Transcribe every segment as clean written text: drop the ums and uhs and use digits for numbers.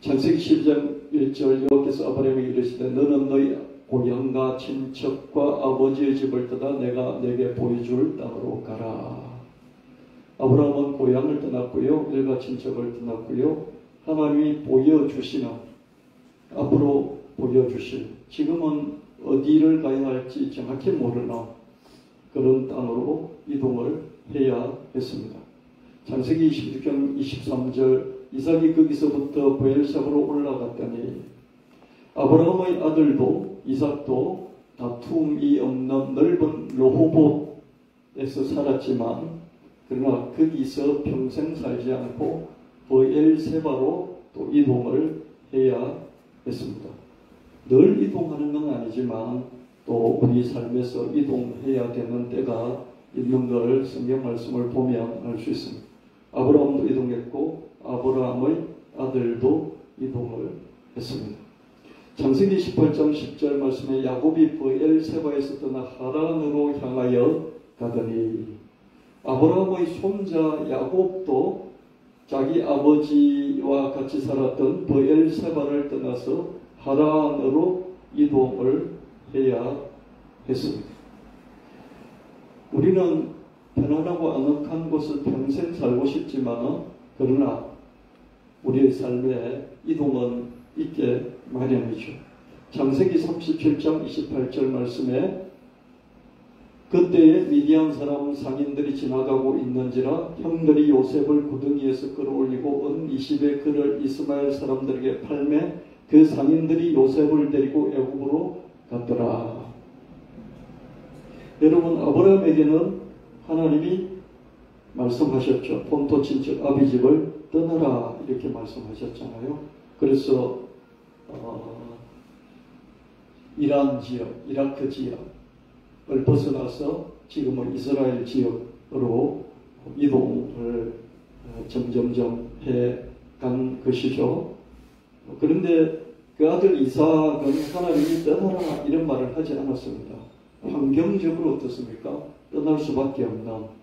창세기 12장 1절 여호와께서 아브라함에게 이르시되 너는 너희 고향과 친척과 아버지의 집을 떠나 내가 내게 보여줄 땅으로 가라. 아브라함은 고향을 떠났고요. 일가 친척을 떠났고요. 하나님이 보여주시는, 앞으로 보여주실, 지금은 어디를 가야 할지 정확히 모르나 그런 땅으로 이동을 해야 했습니다. 창세기 26장 23절 이삭이 거기서부터 브엘사바로 올라갔더니 아브라함의 아들도 이삭도 다툼이 없는 넓은 르호봇에서 살았지만 그러나 거기서 평생 살지 않고 브엘세바로 또 이동을 해야 했습니다. 늘 이동하는 건 아니지만 또 우리 삶에서 이동해야 되는 때가 있는 걸 성경 말씀을 보면 알 수 있습니다. 아브라함도 이동했고 아브라함의 아들도 이동을 했습니다. 창세기 18장 10절 말씀에 야곱이 브엘세바에서 떠나 하란으로 향하여 가더니 아브라함의 손자 야곱도 자기 아버지와 같이 살았던 브엘세바를 떠나서 하란으로 이동을 해야 했습니다. 우리는 편안하고 아늑한 곳을 평생 살고 싶지만 그러나 우리의 삶에 이동은 있게 마련이죠. 창세기 37장 28절 말씀에 그때에 미디안 사람 상인들이 지나가고 있는지라 형들이 요셉을 구덩이에서 끌어올리고 은 20의 그를 이스마엘 사람들에게 팔매 그 상인들이 요셉을 데리고 애굽으로 갔더라. 여러분, 아브라함에게는 하나님이 말씀하셨죠. 본토 친척 아비 집을 떠나라 이렇게 말씀하셨잖아요. 그래서 이란 지역, 이라크 지역을 벗어나서 지금은 이스라엘 지역으로 이동을 점점점 해간 것이죠. 그런데 그 아들 이삭은 하나님이 떠나라 이런 말을 하지 않았습니다. 환경적으로 어떻습니까? 떠날 수밖에 없는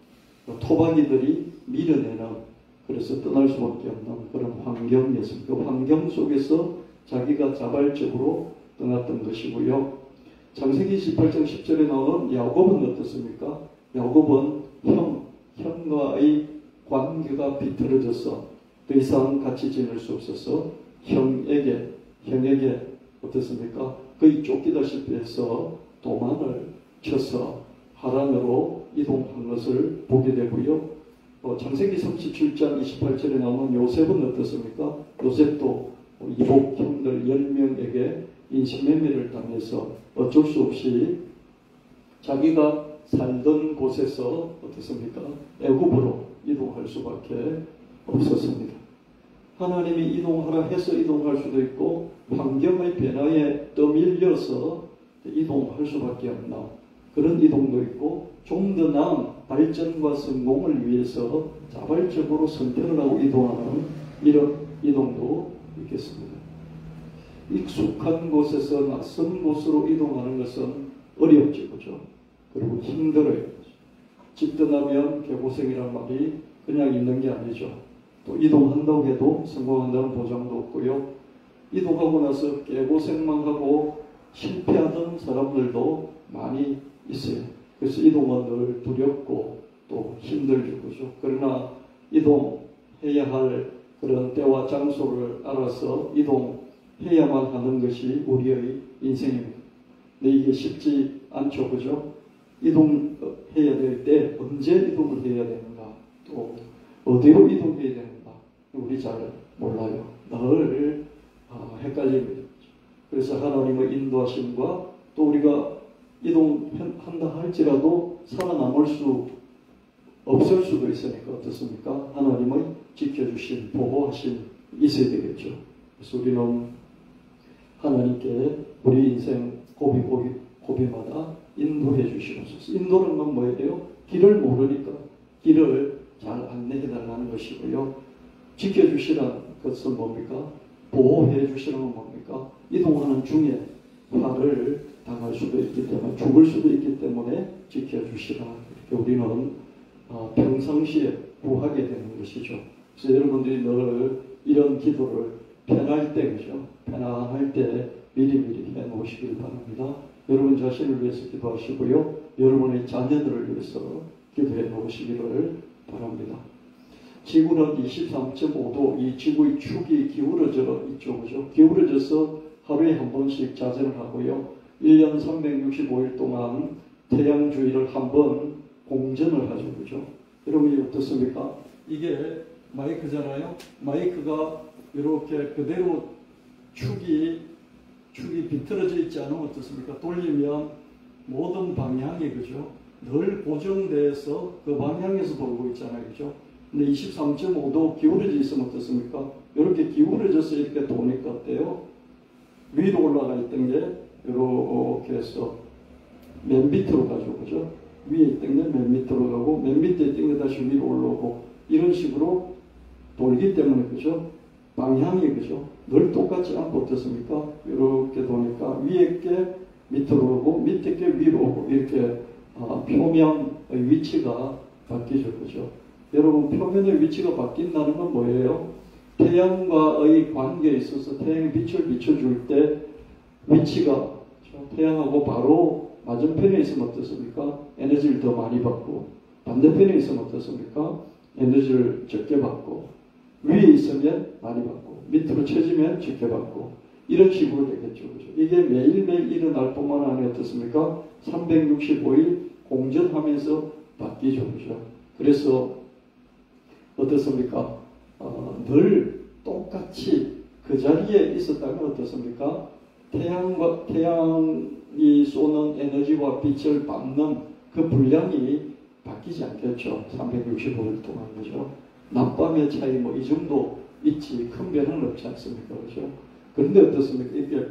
토박이들이 밀어내는, 그래서 떠날 수밖에 없는 그런 환경이었습니다. 그 환경 속에서 자기가 자발적으로 떠났던 것이고요. 창세기 18장 10절에 나오는 야곱은 어떻습니까? 야곱은 형과의 관계가 비틀어져서 더 이상 같이 지낼 수 없어서 형에게 어떻습니까? 거의 쫓기다시피 해서 도망을 쳐서 하란으로 이동한 것을 보게 되고요. 창세기 37장 28절에 나오는 요셉은 어떻습니까? 요셉도 이복 형들 10명에게 인신매매를 당해서 어쩔 수 없이 자기가 살던 곳에서 어떻습니까? 애굽으로 이동할 수밖에 없었습니다. 하나님이 이동하라 해서 이동할 수도 있고 환경의 변화에 떠밀려서 이동할 수밖에 없는 그런 이동도 있고 좀 더 나은 발전과 성공을 위해서 자발적으로 선택을 하고 이동하는 이런 이동도 있겠습니다. 익숙한 곳에서 낯선 곳으로 이동하는 것은 어렵죠. 그죠? 그리고 힘들어요. 집 떠나면 개고생이란 말이 그냥 있는 게 아니죠. 또 이동한다고 해도 성공한다는 보장도 없고요. 이동하고 나서 개고생만 하고 실패하던 사람들도 많이 있어요. 그래서 이동은 늘 두렵고 또 힘들죠. 그죠? 그러나 이동해야 할 그런 때와 장소를 알아서 이동해야만 하는 것이 우리의 인생입니다. 근데 이게 쉽지 않죠. 그죠? 이동해야 될 때 언제 이동을 해야 되는가, 또 어디로 이동해야 되는가 우리 잘 몰라요. 늘 헷갈립니다. 그래서 하나님의 인도하심과 또 우리가 이동한다 할지라도 살아남을 수 없을 수도 있으니까 어떻습니까? 하나님의 지켜주신 보호하심 있어야 되겠죠. 그래서 우리는 하나님께 우리 인생 고비마다 인도해 주시옵소서. 인도는 건 뭐예요? 길을 모르니까 길을 잘 안내해 달라는 것이고요. 지켜주시라는 것은 뭡니까? 보호해 주시는 건 뭡니까? 이동하는 중에 화를 당할 수도 있기 때문에, 죽을 수도 있기 때문에 지켜주시라. 이렇게 우리는 평상시에 구하게 되는 것이죠. 그래서 여러분들이 늘 이런 기도를 편할 때, 그죠? 편안할 때 미리미리 해 놓으시길 바랍니다. 여러분 자신을 위해서 기도하시고요. 여러분의 자녀들을 위해서 기도해 놓으시기를 바랍니다. 지구는 23.5도, 이 지구의 축이 기울어져 있죠, 그죠? 기울어져서 하루에 한 번씩 자전을 하고요. 1년 365일 동안 태양 주위를 한 번 공전을 하죠, 그죠? 여러분이 어떻습니까? 이게 마이크잖아요. 마이크가 이렇게 그대로 축이 비틀어져 있지 않으면 어떻습니까? 돌리면 모든 방향이, 그죠? 늘 고정돼서 그 방향에서 돌고 있잖아요, 그죠? 근데 23.5도 기울어져 있으면 어떻습니까? 이렇게 기울어져서 이렇게 도니까 어때요? 위로 올라가 있던 게 이렇게 해서 맨 밑으로 가죠, 그죠? 위에 있던 게 맨 밑으로 가고, 맨 밑에 있던 게 다시 위로 올라오고, 이런 식으로 돌기 때문에, 그죠? 방향이, 그죠? 늘 똑같지 않고 어떻습니까? 이렇게 도니까 위에 게 밑으로 오고, 밑에 게 위로 오고, 이렇게 표면의 위치가 바뀌죠, 그죠? 여러분, 표면의 위치가 바뀐다는 건 뭐예요? 태양과의 관계에 있어서 태양의 빛을 비춰줄 때 위치가 태양하고 바로 맞은편에 있으면 어떻습니까? 에너지를 더 많이 받고, 반대편에 있으면 어떻습니까? 에너지를 적게 받고, 위에 있으면 많이 받고, 밑으로 쳐지면 적게 받고, 이런 식으로 되겠죠, 그죠? 이게 매일매일 일어날 뿐만 아니라 어떻습니까? 365일 공전하면서 바뀌죠, 그죠? 그래서 어떻습니까? 늘 똑같이 그 자리에 있었다면 어떻습니까? 태양이 쏘는 에너지와 빛을 받는 그 분량이 바뀌지 않겠죠. 365일 동안, 그죠? 낮밤의 차이 뭐 이 정도 있지 큰 변화는 없지 않습니까, 그죠? 그런데 어떻습니까? 이게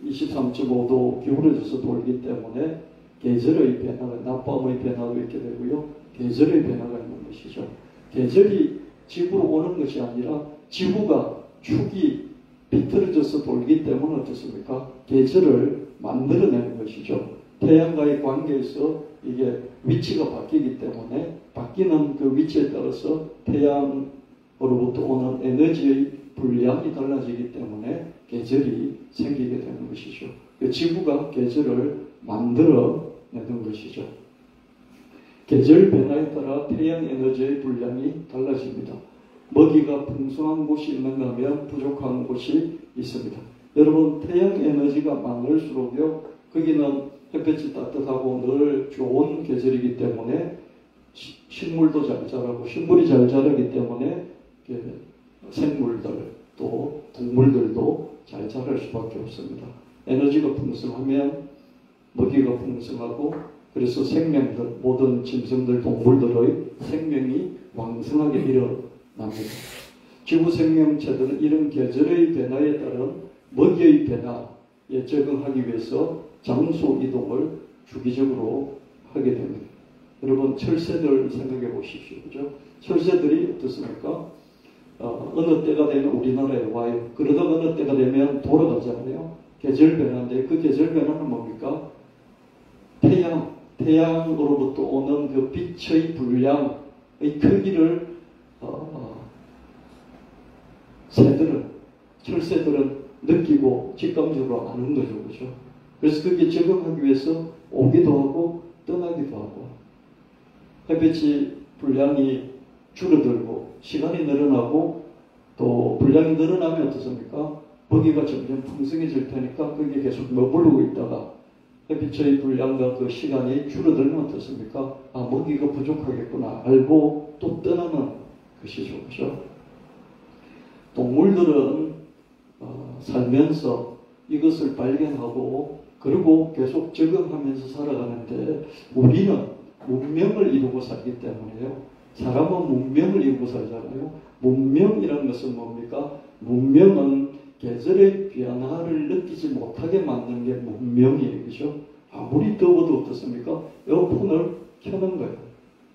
23.5도 기울어져서 돌기 때문에 계절의 변화가, 낮밤의 변화도 있게 되고요. 계절의 변화가 있는 것이죠. 계절이 지구로 오는 것이 아니라 지구가 축이 비틀어져서 돌기 때문에 어떻습니까? 계절을 만들어내는 것이죠. 태양과의 관계에서 이게 위치가 바뀌기 때문에 바뀌는 그 위치에 따라서 태양으로부터 오는 에너지의 분량이 달라지기 때문에 계절이 생기게 되는 것이죠. 지구가 계절을 만들어내는 것이죠. 계절 변화에 따라 태양 에너지의 분량이 달라집니다. 먹이가 풍성한 곳이 있는가 하면 부족한 곳이 있습니다. 여러분, 태양 에너지가 많을수록요, 거기는 햇볕이 따뜻하고 늘 좋은 계절이기 때문에 식물도 잘 자라고, 식물이 잘 자라기 때문에 생물들 또 동물들도 잘 자랄 수밖에 없습니다. 에너지가 풍성하면 먹이가 풍성하고, 그래서 생명들, 모든 짐승들, 동물들의 생명이 왕성하게 일어납니다. 지구 생명체들은 이런 계절의 변화에 따른 먹이의 변화에 적응하기 위해서 장소 이동을 주기적으로 하게 됩니다. 여러분, 철새들 생각해 보십시오, 그죠? 철새들이 어떻습니까? 어느 때가 되면 우리나라에 와요. 그러다가 어느 때가 되면 돌아가잖아요. 계절 변화인데 그 계절 변화는 뭡니까? 태양으로부터 오는 그 빛의 분량의 크기를 철새들은 느끼고 직감적으로 아는 거죠, 그죠? 그래서 그게 적응하기 위해서 오기도 하고 떠나기도 하고, 햇빛이 분량이 줄어들고 시간이 늘어나고 또 분량이 늘어나면 어떻습니까? 먹이가 점점 풍성해질 테니까 거기에 계속 머무르고 있다가 햇빛의 분량과 그 시간이 줄어들면 어떻습니까? 먹이가 부족하겠구나 알고 또 떠나는 것이죠, 그죠? 동물들은 살면서 이것을 발견하고 그리고 계속 적응하면서 살아가는데 우리는 문명을 이루고 살기 때문에요. 사람은 문명을 이루고 살잖아요. 문명이라는 것은 뭡니까? 문명은 계절의 변화를 느끼지 못하게 만드는 게 문명이에요. 그죠? 아무리 더워도 어떻습니까? 에어컨을 켜는 거예요.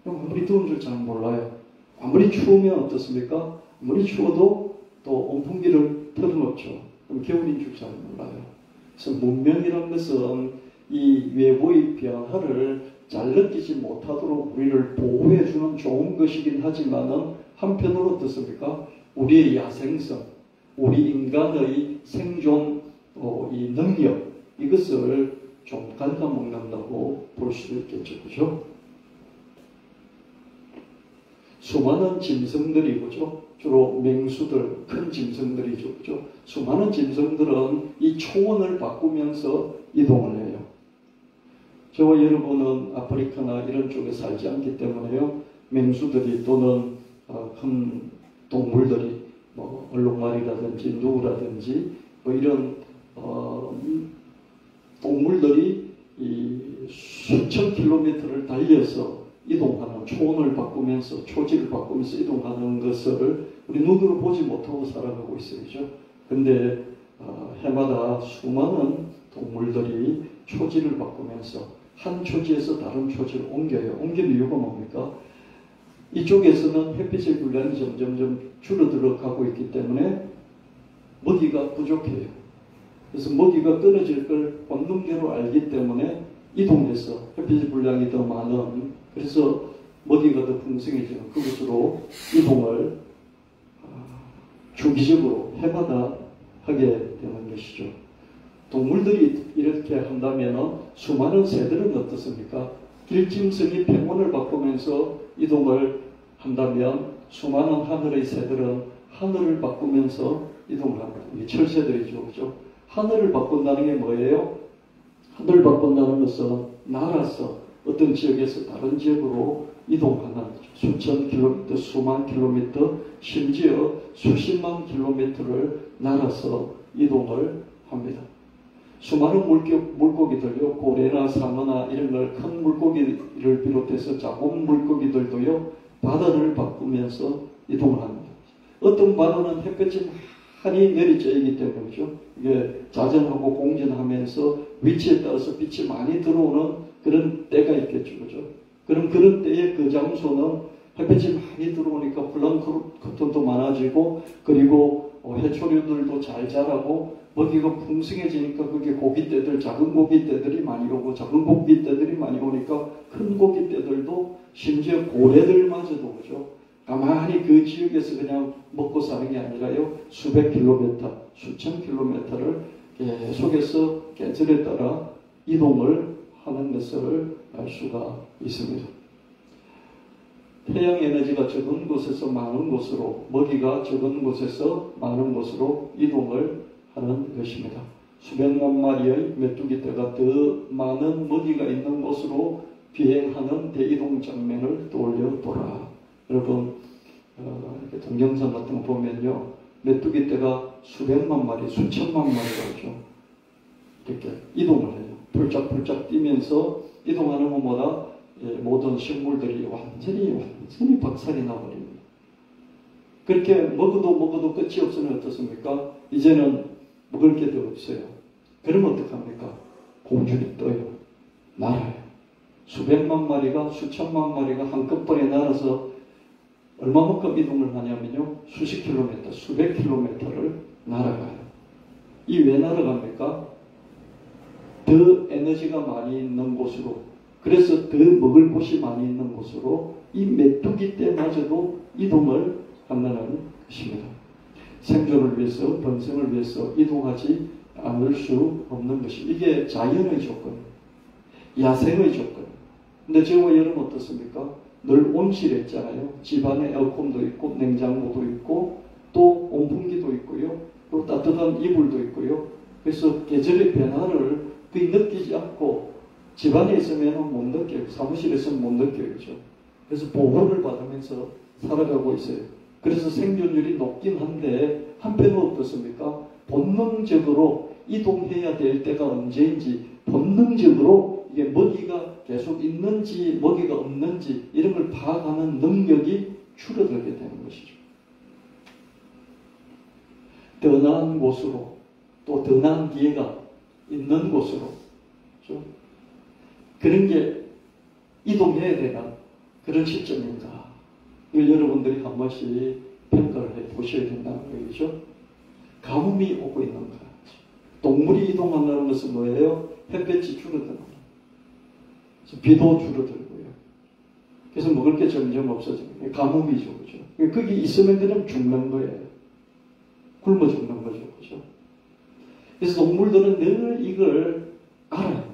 아무리 더운 줄 잘 몰라요. 아무리 추우면 어떻습니까? 아무리 추워도 또 온풍기를 틀어놓죠. 그럼 겨울인 줄 잘 몰라요. 그래서 문명이라는 것은 이 외부의 변화를 잘 느끼지 못하도록 우리를 보호해주는 좋은 것이긴 하지만은 한편으로 어떻습니까? 우리의 야생성, 우리 인간의 생존 이 능력 이것을 좀 갉아먹는다고 볼 수 있겠죠. 그죠? 수많은 짐승들이 그죠? 주로 맹수들, 큰 짐승들이죠. 그죠? 수많은 짐승들은 이 초원을 바꾸면서 이동을 해요. 저와 여러분은 아프리카나 이런 쪽에 살지 않기 때문에요. 맹수들이 또는 큰 동물들이 뭐 얼룩말이라든지 누구라든지 뭐 이런 동물들이 이 수천 킬로미터를 달려서 이동하는 초원을 바꾸면서 초지를 바꾸면서 이동하는 것을 우리 눈으로 보지 못하고 살아가고 있어요. 그런데 해마다 수많은 동물들이 초지를 바꾸면서 한 초지에서 다른 초지를 옮겨요. 옮기는 이유가 뭡니까? 이쪽에서는 햇빛의 분량이 점점 줄어들어 가고 있기 때문에 먹이가 부족해요. 그래서 먹이가 끊어질 걸 본능적으로 알기 때문에 이동해서 햇빛의 분량이 더 많은 그래서 먹이가 더 풍성해지는 그곳으로 이동을 주기적으로 해마다 하게 되는 것이죠. 동물들이 이렇게 한다면 수많은 새들은 어떻습니까? 길짐승이 평원을 바꾸면서 이동을 한다면 수많은 하늘의 새들은 하늘을 바꾸면서 이동을 합니다. 이게 철새들이죠. 그죠? 하늘을 바꾼다는 게 뭐예요? 하늘을 바꾼다는 것은 날아서 어떤 지역에서 다른 지역으로 이동하는 수천 킬로미터, 수만 킬로미터, 심지어 수십만 킬로미터를 날아서 이동을 합니다. 수많은 물고기들요, 고래나 상어나 이런 걸 큰 물고기를 비롯해서 작은 물고기들도요, 바다를 바꾸면서 이동을 합니다. 어떤 바다는 햇볕이 많이 내리쬐이기 때문이죠. 이게 자전하고 공전하면서 위치에 따라서 빛이 많이 들어오는 그런 때가 있겠죠. 그죠? 그럼 그런 때에 그 장소는 햇빛이 많이 들어오니까 플랑크톤도 많아지고 그리고 해초류들도 잘 자라고 먹이가 풍성해지니까 그게 고깃떼들, 작은 고깃떼들이 많이 오고 작은 고깃떼들이 많이 오니까 큰 고깃떼들도 심지어 고래들마저도 그죠? 가만히 그 지역에서 그냥 먹고 사는 게 아니라요. 수백 킬로미터, 수천 킬로미터를 계속해서 계절에 따라 이동을 하는 것을 알 수가 있습니다. 태양 에너지가 적은 곳에서 많은 곳으로, 먹이가 적은 곳에서 많은 곳으로 이동을 하는 것입니다. 수백만 마리의 메뚜기떼가 더 많은 먹이가 있는 곳으로 비행하는 대이동 장면을 떠올려 보라. 여러분, 동영상 같은 거 보면요, 메뚜기떼가 수백만 마리, 수천만 마리가 이렇게 이동을 해요. 폴짝폴짝 뛰면서 이동하는 것보다 모든 식물들이 완전히 박살이 나버립니다. 그렇게 먹어도 끝이 없으면 어떻습니까? 이제는 먹을 게 더 없어요. 그러면 어떡합니까? 공중에 떠요. 날아요. 수백만 마리가, 수천만 마리가 한꺼번에 날아서 얼마만큼 이동을 하냐면요. 수십 킬로미터, 수백 킬로미터를 날아가요. 이 왜 날아갑니까? 더 에너지가 많이 있는 곳으로, 그래서 더 먹을 곳이 많이 있는 곳으로 이 메뚜기 떼마저도 이동을 한다는 것입니다. 생존을 위해서, 번성을 위해서 이동하지 않을 수 없는 것이 이게 자연의 조건, 야생의 조건. 근데 저와 여러분 어떻습니까? 늘 온실했잖아요. 집안에 에어컨도 있고 냉장고도 있고 또 온풍기도 있고요. 또 따뜻한 이불도 있고요. 그래서 계절의 변화를 거의 느끼지 않고 집안에 있으면 못 느껴요. 사무실에서는 못 느껴요. 그래서 보호를 받으면서 살아가고 있어요. 그래서 생존율이 높긴 한데 한편은 어떻습니까? 본능적으로 이동해야 될 때가 언제인지 본능적으로 이게 먹이가 계속 있는지 먹이가 없는지 이런 걸 파악하는 능력이 줄어들게 되는 것이죠. 더 나은 곳으로 또 더 나은 기회가 있는 곳으로 그렇죠? 그런 게 이동해야 되는 그런 시점인가 이걸 여러분들이 한 번씩 평가를 해 보셔야 된다는 얘기죠. 가뭄이 오고 있는 거야. 동물이 이동한다는 것은 뭐예요? 햇볕이 줄어드는 거예요. 비도 줄어들고요. 그래서 먹을 게 점점 없어지는 거예요. 가뭄이죠. 그죠? 거기 있으면 그냥 죽는 거예요. 굶어 죽는 거죠. 그죠? 그래서 동물들은 늘 이걸 알아요.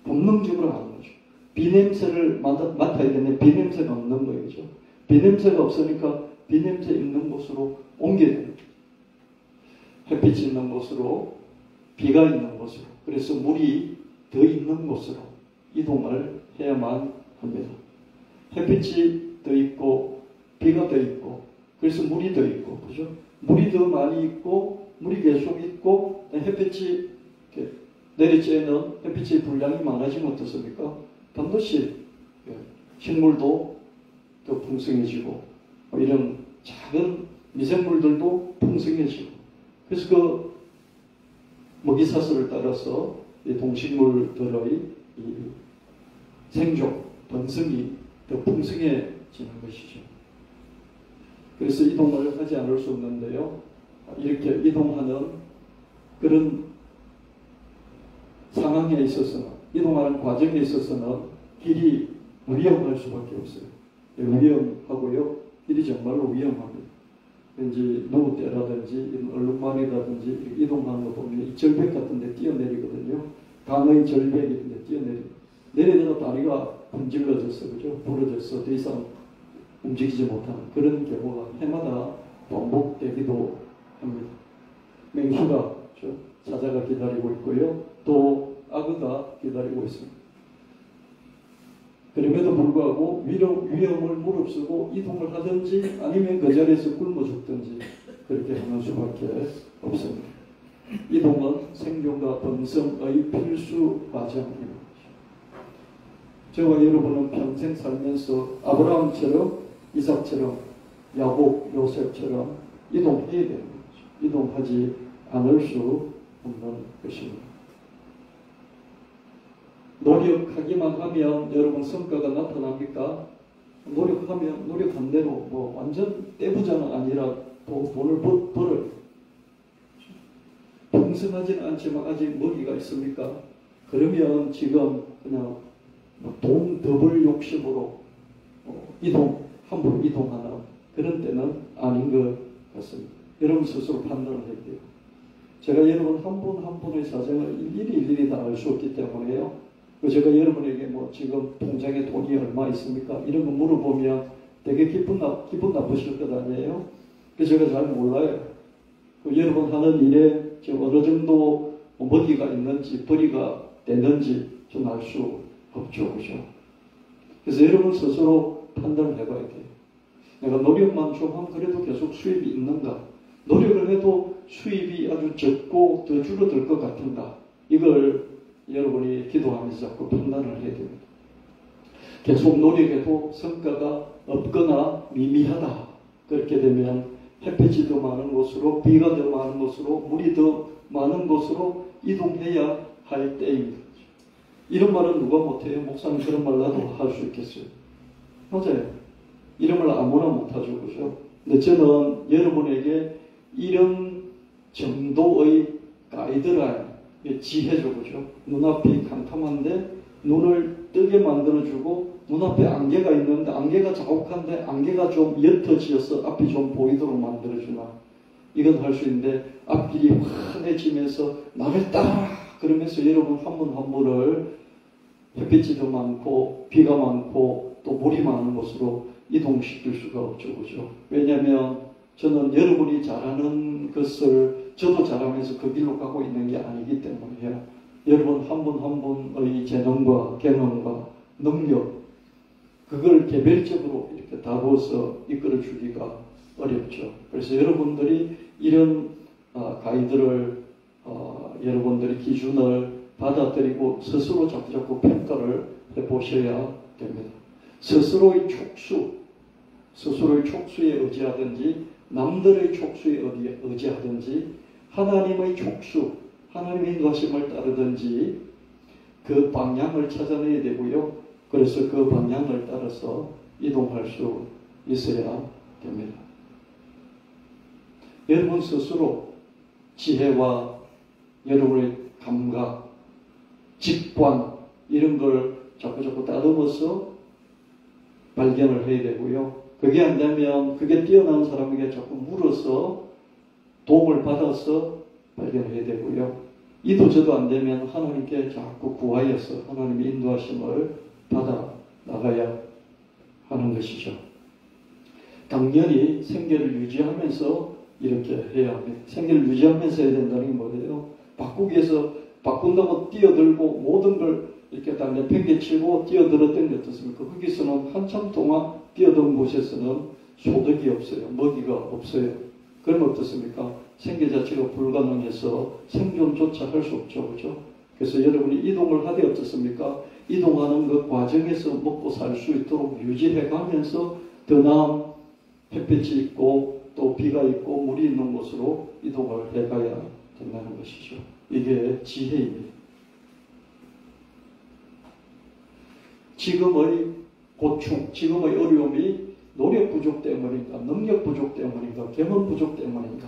본능적으로 아는 거죠. 비냄새를 맡아야 되는데 비냄새가 없는 거예요. 그죠? 비냄새가 없으니까 비냄새 있는 곳으로 옮겨야 됩니다. 햇빛이 있는 곳으로, 비가 있는 곳으로, 그래서 물이 더 있는 곳으로 이동을 해야만 합니다. 햇빛이 더 있고 비가 더 있고 그래서 물이 더 있고, 그죠? 물이 더 많이 있고 물이 계속 있고 햇빛이 내리쬐는 햇빛의 분량이 많아지면 어떻습니까? 반드시 식물도 더 풍성해지고 이런 작은 미생물들도 풍성해지고, 그래서 그 먹이사슬을 따라서 이 동식물들의 이 생존, 번성이 더 풍성해지는 것이죠. 그래서 이동을 하지 않을 수 없는데요. 이렇게 이동하는 그런 상황에 있어서는, 이동하는 과정에 있어서는 길이 위험할 수밖에 없어요. 위험하고요. 길이 정말로 위험합니다. 왠지 노후대라든지 얼룩말이라든지 이동하는 거 보면 이 절벽 같은 데 뛰어내리거든요. 강의 절벽인데 뛰어내리고 내리다가 다리가 분질러졌어, 그죠? 부러졌어. 더 이상 움직이지 못하는 그런 경우가 해마다 반복되기도 합니다. 맹수가, 그죠? 사자가 기다리고 있고요. 또 악어가 기다리고 있습니다. 그럼에도 불구하고 위험을 무릅쓰고 이동을 하든지 아니면 그 자리에서 굶어 죽든지 그렇게 하는 수밖에 없습니다. 이동은 생존과 번성의 필수 과정입니다. 저와 여러분은 평생 살면서 아브라함처럼, 이삭처럼, 야곱, 요셉처럼 이동해야 되는 거죠. 이동하지 않을 수 없는 것입니다. 노력하기만 하면 여러분 성과가 나타납니까? 노력한 대로 뭐 완전 떼부자는 아니라 돈을 벌어요. 풍성하지는 않지만 아직 먹이가 있습니까? 그러면 지금 그냥 돈 더 벌 욕심으로 함부로 이동하는 그런 때는 아닌 것 같습니다. 여러분 스스로 판단을 해야 돼요. 제가 여러분 한 분 한 분의 사정을 일일이 다 알 수 없기 때문에요. 제가 여러분에게 뭐 지금 통장에 돈이 얼마 있습니까? 이런 거 물어보면 되게 기분 나쁘실 것 아니에요? 그래서 제가 잘 몰라요. 여러분 하는 일에 지금 어느 정도 먹이가 있는지 벌이가 되는지 좀 알 수 없죠. 그죠? 그래서 여러분 스스로 판단을 해봐야 돼요. 내가 노력만 좀 하면 그래도 계속 수입이 있는가? 노력을 해도 수입이 아주 적고 더 줄어들 것 같은가? 이걸 여러분이 기도하면서 자꾸 판단을 해야 됩니다. 계속 노력해도 성과가 없거나 미미하다. 그렇게 되면 햇빛이 더 많은 곳으로, 비가 더 많은 곳으로, 물이 더 많은 곳으로 이동해야 할 때입니다. 이런 말은 누가 못해요? 목사님 그런 말 나도 할 수 있겠어요? 맞아요. 이런 말 아무나 못하죠. 그죠? 근데 저는 여러분에게 이런 정도의 가이드라인, 지혜죠. 그죠? 눈앞이 캄캄한데 눈을 뜨게 만들어주고, 눈앞에 안개가 있는데 안개가 자욱한데 안개가 좀 옅어지어서 앞이 좀 보이도록 만들어주나. 이건 할 수 있는데 앞길이 환해지면서 나를 따라 그러면서 여러분 한 분 한 분을 햇빛이 더 많고 비가 많고 또 물이 많은 곳으로 이동시킬 수가 없죠. 그죠? 왜냐하면 저는 여러분이 잘하는 것을 저도 잘하면서 그 길로 가고 있는 게 아니기 때문에요. 여러분 한 분 한 분의 재능과 경험과 능력, 그걸 개별적으로 이렇게 다루어서 이끌어 주기가 어렵죠. 그래서 여러분들이 이런 가이드를 여러분들의 기준을 받아들이고 스스로 자꾸 평가를 해보셔야 됩니다. 스스로의 촉수에 의지하든지 남들의 촉수에 의지하든지 하나님의 촉수, 하나님의 인도하심을 따르든지 그 방향을 찾아내야 되고요. 그래서 그 방향을 따라서 이동할 수 있어야 됩니다. 여러분 스스로 지혜와 여러분의 감각, 직관 이런 걸 자꾸 따듬어서 발견을 해야 되고요. 그게 안 되면 그게 뛰어난 사람에게 자꾸 물어서 도움을 받아서 발견해야 되고요. 이도 저도 안 되면 하나님께 자꾸 구하여서 하나님의 인도하심을 받아 나가야 하는 것이죠. 당연히 생계를 유지하면서 이렇게 해야 합니다. 생계를 유지하면서 해야 된다는 게 뭐예요? 바꾸기 위해서 바꾼다고 뛰어들고 모든 걸 이렇게 다 내팽개치고 뛰어들었던 게 어떻습니까? 거기서는 한참 동안 뛰어든 곳에서는 소득이 없어요. 먹이가 없어요. 그러면 어떻습니까? 생계 자체가 불가능해서 생존조차 할 수 없죠. 그죠? 그래서 여러분이 이동을 하되 어떻습니까? 이동하는 그 과정에서 먹고 살 수 있도록 유지해 가면서 더 나은 햇빛이 있고 또 비가 있고 물이 있는 곳으로 이동을 해가야 된다는 것이죠. 이게 지혜입니다. 지금의 고충, 지금의 어려움이 노력 부족 때문인가, 능력 부족 때문인가, 경험 부족 때문인가.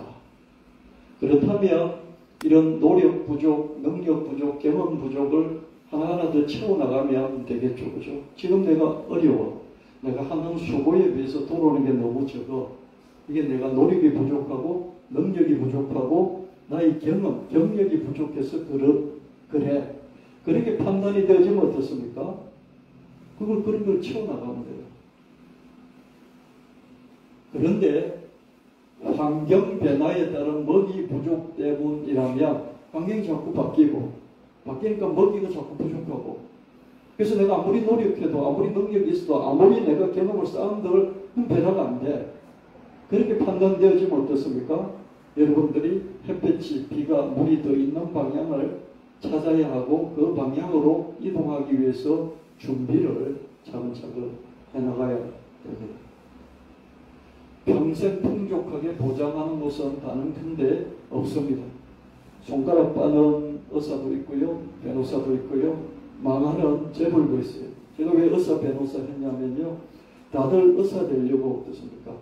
그렇다면 이런 노력 부족, 능력 부족, 경험 부족을 하나하나 더 채워나가면 되겠죠. 그죠? 지금 내가 어려워. 내가 하는 수고에 비해서 돌아오는 게 너무 적어. 이게 내가 노력이 부족하고 능력이 부족하고 나의 경험, 경력이 부족해서 그래. 그렇게 판단이 되어지면 어떻습니까? 그런 걸 채워나가면 돼요. 그런데 환경 변화에 따른 먹이 부족 때문이라면 환경이 자꾸 바뀌니까 먹이가 자꾸 부족하고 그래서 내가 아무리 노력해도 아무리 능력이 있어도 아무리 내가 경험을 쌓은들 변화가 안 돼. 그렇게 판단되어지면 어떻습니까? 여러분들이 햇볕이 비가 물이 더 있는 방향을 찾아야 하고 그 방향으로 이동하기 위해서 준비를 차근차근 해나가야 됩니다. 평생 풍족하게 보장하는 것은 다른 큰데 없습니다. 손가락 빠는 의사도 있고요. 변호사도 있고요. 망하는 재벌도 있어요. 제가 왜 의사 변호사 했냐면요. 다들 의사 되려고 어떻습니까?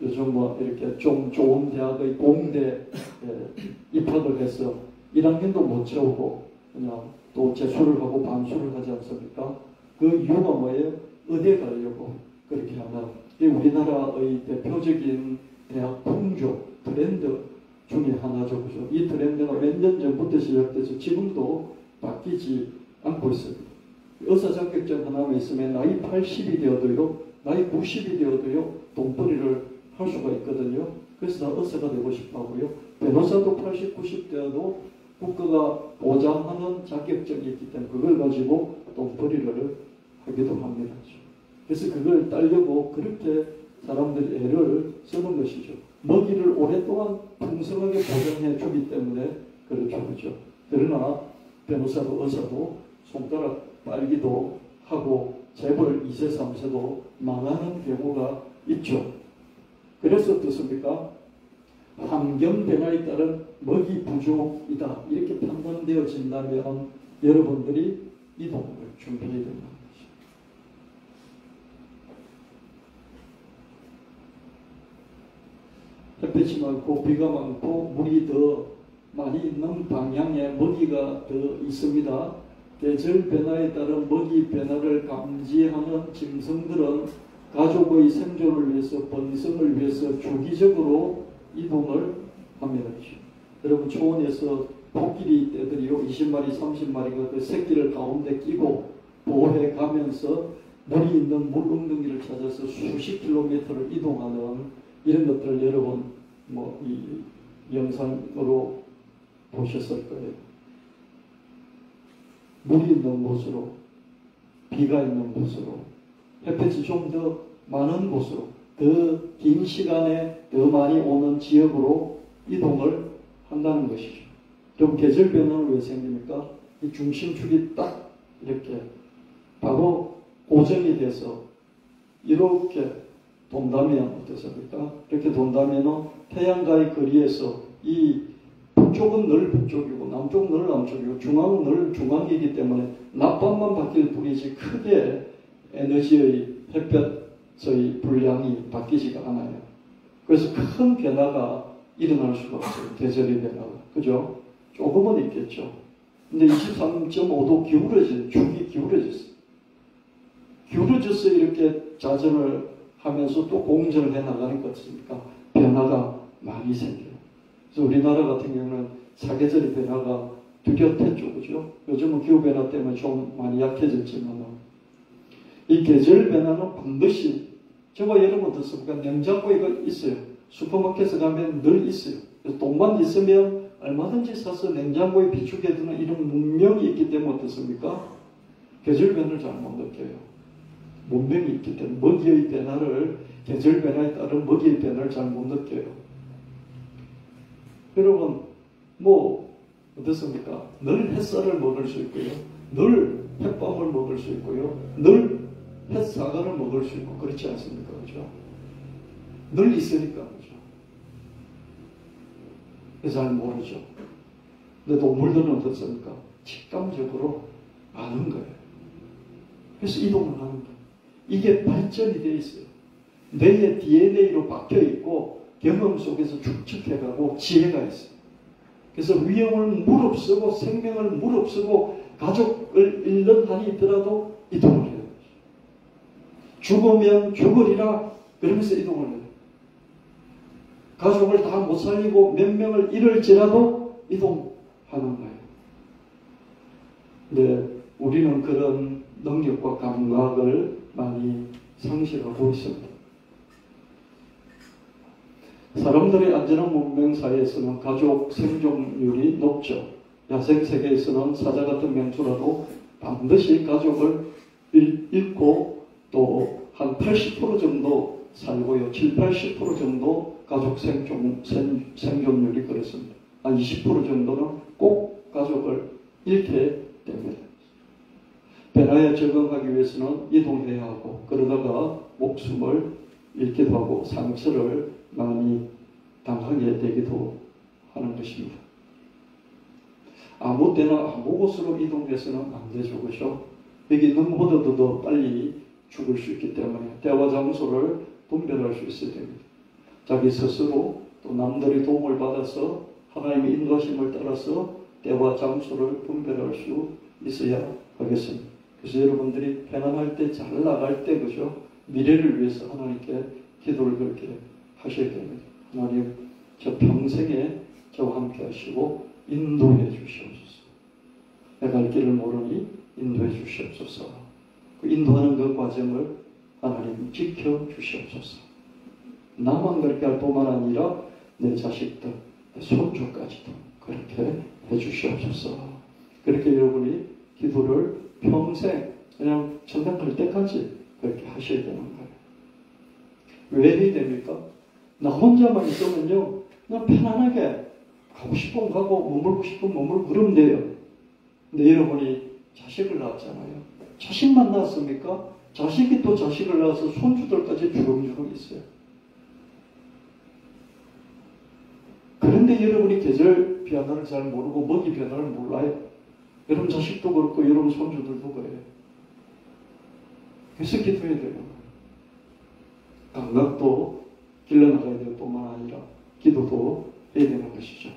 요즘 뭐 이렇게 좀 좋은 대학의 공대 입학을 해서 1학년도 못 채우고 그냥 또 재수를 하고 반수를 하지 않습니까? 그 이유가 뭐예요? 의대 가려고 그렇게 하나. 이 우리나라의 대표적인 대학 풍족 트렌드 중에 하나죠. 그죠? 이 트렌드가 몇 년 전부터 시작돼서 지금도 바뀌지 않고 있습니다. 의사 자격증 하나만 있으면 나이 80이 되어도요, 나이 90이 되어도요, 돈벌이를 할 수가 있거든요. 그래서 다 의사가 되고 싶어 하고요. 변호사도 80, 90 되어도 국가가 보장하는 자격증이 있기 때문에 그걸 가지고 돈벌이를 하기도 합니다. 그래서 그걸 따려고 그렇게 사람들이 애를 쓰는 것이죠. 먹이를 오랫동안 풍성하게 보장해 주기 때문에 그렇죠. 그러나 변호사도 의사도 손가락 빨기도 하고 재벌 2세, 3세도 망하는 경우가 있죠. 그래서 어떻습니까? 환경 변화에 따른 먹이 부족이다. 이렇게 판단되어진다면 여러분들이 이동을 준비해야 된다. 햇빛이 많고 비가 많고 물이 더 많이 있는 방향에 먹이가 더 있습니다. 계절 변화에 따른 먹이 변화를 감지하는 짐승들은 가족의 생존을 위해서 번성을 위해서 주기적으로 이동을 합니다. 여러분 초원에서 코끼리 떼들이요 20마리 30마리가 그 새끼를 가운데 끼고 보호해 가면서 물이 있는 물 웅덩이를 찾아서 수십 킬로미터를 이동하는 이런 것들을 여러분 이 영상으로 보셨을 거예요. 물이 있는 곳으로, 비가 있는 곳으로, 햇볕이 좀 더 많은 곳으로, 더 긴 시간에 더 많이 오는 지역으로 이동을 한다는 것이죠. 그럼 계절 변화는 왜 생깁니까? 이 중심축이 딱 이렇게 바로 고정이 돼서 이렇게 돈다면 어떻습니까? 이렇게 돈다면 태양과의 거리에서 이 북쪽은 늘 북쪽이고 남쪽은 늘 남쪽이고 중앙은 늘 중앙이기 때문에 낮밤만 바뀔 뿐이지 크게 에너지의 햇볕의 분량이 바뀌지가 않아요. 그래서 큰 변화가 일어날 수가 없어요. 계절의 변화가. 그죠? 조금은 있겠죠. 근데 23.5도 기울어진 축이 기울어졌어요. 기울어져서 이렇게 자전을 하면서 또 공전을 해나가는 것 같습니까? 변화가 많이 생겨요. 그래서 우리나라 같은 경우는 사계절의 변화가 뚜렷했죠. 그죠? 요즘은 기후변화 때문에 좀 많이 약해졌지만 이 계절 변화는 반드시 저거 여러분 듣습니까? 냉장고에 있어요. 슈퍼마켓에 가면 늘 있어요. 돈만 있으면 얼마든지 사서 냉장고에 비축해두는 이런 문명이 있기 때문에 어떻습니까? 계절 변화를 잘 못 느껴요. 문명이 있기 때문에 먹이의 변화를, 계절 변화에 따른 먹이의 변화를 잘 못 느껴요. 여러분 어떻습니까? 늘 햇살을 먹을 수 있고요. 늘 햇밤을 먹을 수 있고요. 늘 햇사과를 먹을 수 있고 그렇지 않습니까? 그죠? 늘 있으니까 그죠? 그래서 잘 모르죠. 근데 동물들은 어떻습니까? 직감적으로 아는 거예요. 그래서 이동을 하는 거예요. 이게 발전이 되어 있어요. 뇌의 DNA로 박혀 있고 경험 속에서 축적해가고 지혜가 있어요. 그래서 위험을 무릅쓰고 생명을 무릅쓰고 가족을 잃는 한이 있더라도 이동을 해요. 죽으면 죽으리라 그러면서 이동을 해요. 가족을 다 못 살리고 몇 명을 잃을지라도 이동하는 거예요. 근데 우리는 그런 능력과 감각을 많이 상실하고 있습니다. 사람들의 안전한 문명 사회에서는 가족 생존율이 높죠. 야생세계에서는 사자 같은 명수라도 반드시 가족을 잃고 또 한 80% 정도 살고요. 70~80% 정도 가족 생존율이 그렇습니다. 한 20% 정도는 꼭 가족을 잃게 됩니다. 변화에 적응하기 위해서는 이동해야 하고 그러다가 목숨을 잃기도 하고 상처를 많이 당하게 되기도 하는 것입니다. 아무 때나 아무 곳으로 이동해서는 안 되죠. 그렇죠? 여기 있는 것보다도 더 빨리 죽을 수 있기 때문에 때와 장소를 분별할 수 있어야 됩니다. 자기 스스로 또 남들의 도움을 받아서 하나님의 인도하심을 따라서 때와 장소를 분별할 수 있어야 하겠습니다. 그래서 여러분들이 편안할 때, 잘 나갈 때, 그죠? 미래를 위해서 하나님께 기도를 그렇게 하셔야 됩니다. 하나님, 저 평생에 저와 함께 하시고 인도해 주시옵소서. 내가 갈 길을 모르니 인도해 주시옵소서. 그 인도하는 그 과정을 하나님 지켜 주시옵소서. 나만 그렇게 할 뿐만 아니라 내 자식들, 내 손주까지도 그렇게 해 주시옵소서. 그렇게 여러분이 기도를 평생 그냥 천당 갈 때까지 그렇게 하셔야 되는 거예요. 왜 해야 됩니까? 나 혼자만 있으면요 그냥 편안하게 가고 싶으면 가고 머물고 싶으면 머물고 그러면 돼요. 근데 여러분이 자식을 낳았잖아요. 자식만 낳았습니까? 자식이 또 자식을 낳아서 손주들까지 주렁주렁 있어요. 그런데 여러분이 계절 변화를 잘 모르고 먹이 변화를 몰라요. 여러분 자식도 그렇고 여러분 손주들도 그래요. 그래서 기도해야 돼요. 감각도 길러나가야 될 뿐만 아니라 기도도 해야 되는 것이죠.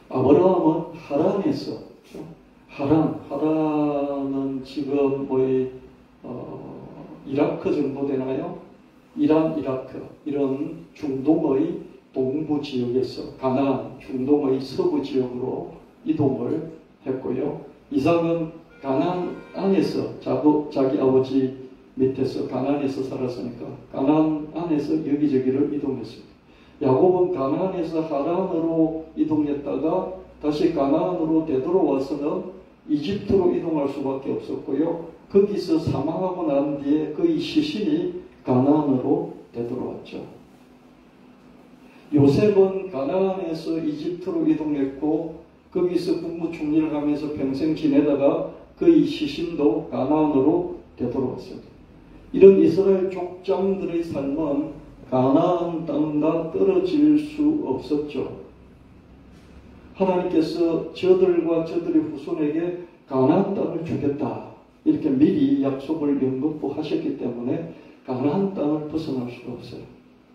아브라함은 하란에서 하란은 지금 거의 이라크 정도 되나요? 이란, 이라크 이런 중동의 동부 지역에서 가나안, 중동의 서부 지역으로 이동을 했고요. 이삭은 가나안 안에서 자기 아버지 밑에서 가나안에서 살았으니까 가나안 안에서 여기저기를 이동했습니다. 야곱은 가나안에서 하란으로 이동했다가 다시 가나안으로 되돌아와서는 이집트로 이동할 수밖에 없었고요. 거기서 사망하고 난 뒤에 그의 시신이 가나안으로 되돌아왔죠. 요셉은 가나안에서 이집트로 이동했고 거기서 국무총리를 하면서 평생 지내다가 그의 시신도 가나안으로 되돌아왔습니다. 이런 이스라엘 족장들의 삶은 가나안 땅과 떨어질 수 없었죠. 하나님께서 저들과 저들의 후손에게 가나안 땅을 주겠다. 이렇게 미리 약속을 연극부하셨기 때문에 가나안 땅을 벗어날 수가 없어요.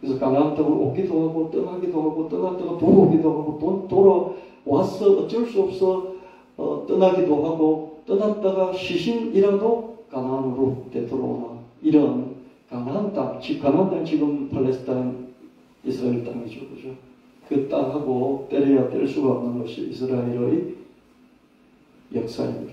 그래서 가나안 땅을 오기도 하고 떠나기도 하고 떠났다가 돌아오기도 하고 돌아와서 어쩔 수 없어 떠나기도 하고 떠났다가 시신이라도 가나안으로 되돌아오나 이런 가나안 땅, 가나안 땅 지금 팔레스타인 이스라엘 땅이죠, 그죠? 그 땅하고 때려야 뗄 수가 없는 것이 이스라엘의 역사입니다.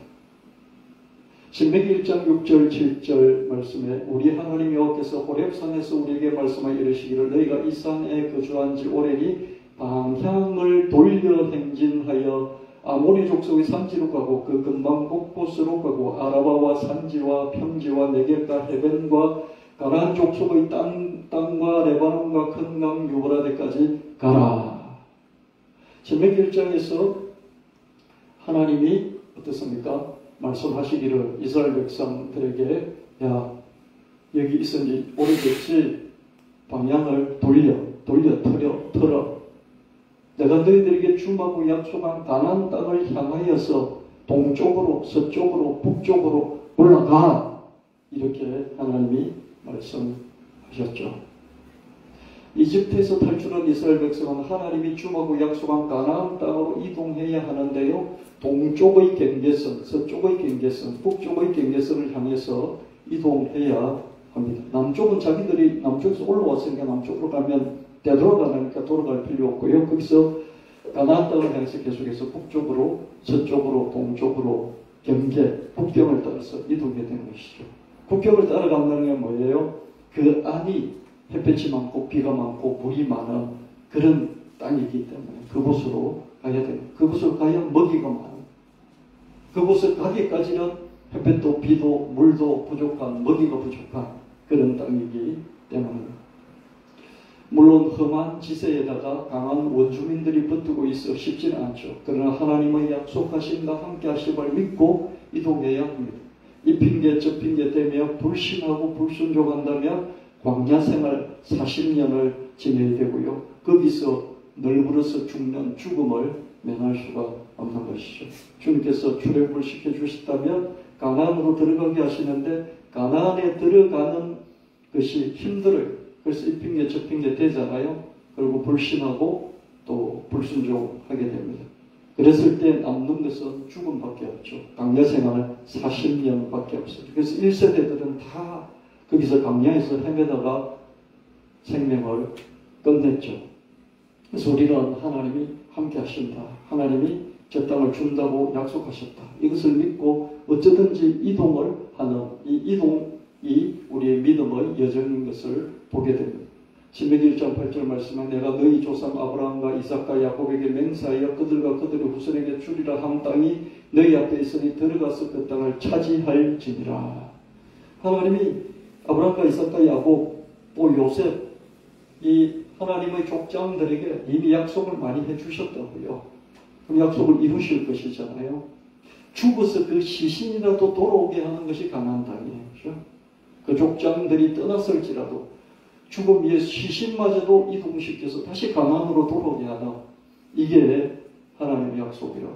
신명기 1장 6절 7절 말씀에 우리 하나님 여호와께서 호렙산에서 우리에게 말씀하여 이르시기를 너희가 이 산에 거주한 지 오래니 방향을 돌려 행진하여 아모리 족속의 산지로 가고 그 근방 곳곳으로 가고 아라바와 산지와 평지와 네겝과 해변과 가나안 족속의 땅과 레바논과 큰 강 유브라데까지 가라. 신명기 1장에서 하나님이 어떻습니까? 말씀하시기를 이스라엘 백성들에게 야 여기 있은 지 오래됐지 방향을 돌려 틀어 내가 너희들에게 주마고 약속한 가나안 땅을 향하여서 동쪽으로 서쪽으로 북쪽으로 올라가 이렇게 하나님이 말씀하셨죠. 이집트에서 탈출한 이스라엘 백성은 하나님이 주마고 약속한 가나안 땅으로 이동해야 하는데요. 동쪽의 경계선, 서쪽의 경계선, 북쪽의 경계선을 향해서 이동해야 합니다. 남쪽은 자기들이 남쪽에서 올라왔으니까 남쪽으로 가면 되돌아가니까 돌아갈 필요 없고요. 거기서 가나안 땅을 향해서 계속해서 북쪽으로, 서쪽으로, 동쪽으로 경계, 국경을 따라서 이동해야 되는 것이죠. 국경을 따라간다는 게 뭐예요? 그 안이 햇볕이 많고 비가 많고 물이 많은 그런 땅이기 때문에 그곳으로 가야 됩니다. 그곳으로 가야 먹이가 많아요. 그곳을 가기까지는 햇볕도 비도 물도 부족한 먹이가 부족한 그런 땅이기 때문입니다. 물론 험한 지세에다가 강한 원주민들이 붙들고 있어 쉽지는 않죠. 그러나 하나님의 약속하심과 함께 하심을 믿고 이동해야 합니다. 이 핑계 저 핑계 대며 불신하고 불순종한다면 광야 생활 40년을 지내야 되고요. 거기서 널브러서 죽는 죽음을 면할 수가 없는 것이죠. 주님께서 출애굽을 시켜주셨다면 가나안으로 들어가게 하시는데 가나안에 들어가는 것이 힘들어요. 그래서 이 핑계 저 핑계 대잖아요. 그리고 불신하고 또 불순종하게 됩니다. 그랬을 때 남는 것은 죽음밖에 없죠. 광야 생활 40년밖에 없어요. 그래서 1세대들은 다 거기서 광야에서 헤매다가 생명을 끝냈죠. 그래서 우리는 하나님이 함께 하신다. 하나님이 저 땅을 준다고 약속하셨다. 이것을 믿고 어쩌든지 이동을 하는 이 이동이 우리의 믿음의 여정인 것을 보게 됩니다. 신명기 1장 8절 말씀에 내가 너희 조상 아브라함과 이삭과 야곱에게 맹세하여 그들과 그들의 후손에게 주리라 한 땅이 너희 앞에 있으니 들어가서 그 땅을 차지할지니라. 하나님이 아브라함과 이삭과 야곱 또 요셉 이 하나님의 족장들에게 이미 약속을 많이 해주셨다고요. 그 약속을 이루실 것이잖아요. 죽어서 그 시신이라도 돌아오게 하는 것이 가나안 땅이에요. 그렇죠? 그 족장들이 떠났을지라도 죽음 위에 시신마저도 이동시켜서 다시 가나안으로 돌아오게 하는 이게 하나님의 약속이라고.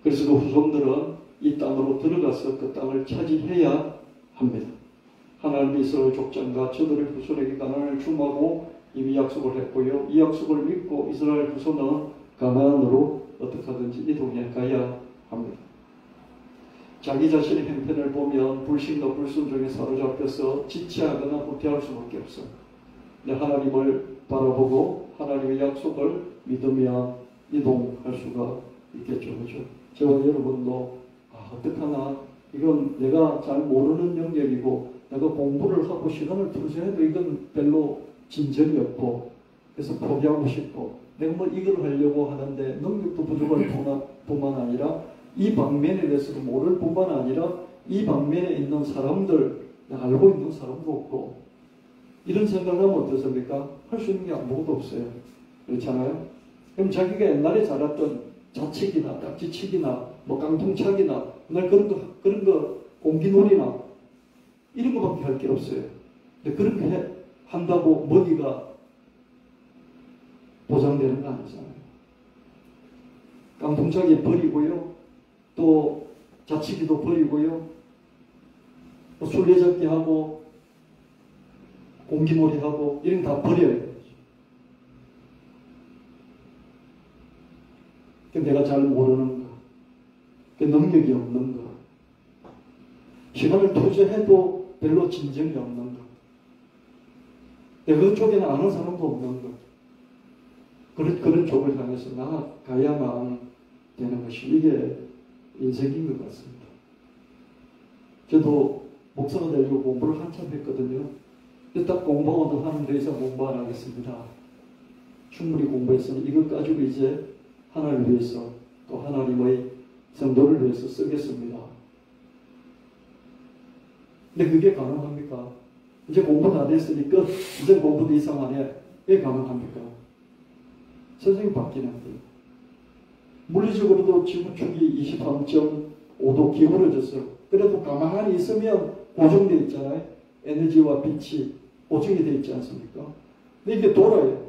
그래서 그 후손들은 이 땅으로 들어가서 그 땅을 차지해야 합니다. 하나님이 이스라엘 족장과 저들의 후손에게 가나안을 주마고 이미 약속을 했고요. 이 약속을 믿고 이스라엘 후손은 가나안으로 어떻게 하든지 이동해 가야 합니다. 자기 자신의 형편을 보면 불신과 불순종에 사로잡혀서 지체하거나 후퇴할 수밖에 없어요. 근데 하나님을 바라보고 하나님의 약속을 믿으며 이동할 수가 있겠죠. 그렇죠? 저와 여러분도 어떡하나 이건 내가 잘 모르는 영역이고 내가 공부를 하고 시간을 투자해도 이건 별로 진전이 없고 그래서 포기하고 싶고 내가 뭐 이걸 하려고 하는데 능력도 부족할 뿐만 아니라 이 방면에 대해서도 모를 뿐만 아니라 이 방면에 있는 사람들 내가 알고 있는 사람도 없고 이런 생각을 하면 어떻습니까? 할 수 있는 게 아무것도 없어요. 그렇잖아요? 그럼 자기가 옛날에 자랐던 자책이나 딱지치기나 뭐 깡통차기나 그런 거 공기놀이나 이런 거밖에 할 게 없어요. 근데 그렇게 한다고 먹이가 보장되는 거 아니잖아요. 깡통차기 버리고요. 또 자치기도 버리고요. 술래잡기 하고 공기놀이 하고 이런 거 다 버려야 돼요. 내가 잘 모르는 거, 능력이 없는 거, 시간을 투자해도 별로 진정이 없는 거, 그 쪽에는 아는 사람도 없는 것. 그런 쪽을 향해서 나아가야만 되는 것이 이게 인생인 것 같습니다. 저도 목사가 되려고 공부를 한참 했거든요. 근데 딱 공부하고도 하는 데 이상 공부 안 하겠습니다. 충분히 공부했으니 이것 가지고 이제 하나님을 위해서 또 하나님의 성도를 위해서 쓰겠습니다. 근데 그게 가능합니까? 이제 공부 다 됐으니까 이제 공부도 이상 안 해. 왜 가능합니까? 선생님 바뀌는데 물리적으로도 지구축이 23.5도 기울어졌어요. 그래도 가만히 있으면 고정되어 있잖아요. 에너지와 빛이 고정이 되어 있지 않습니까? 근데 이게 돌아요.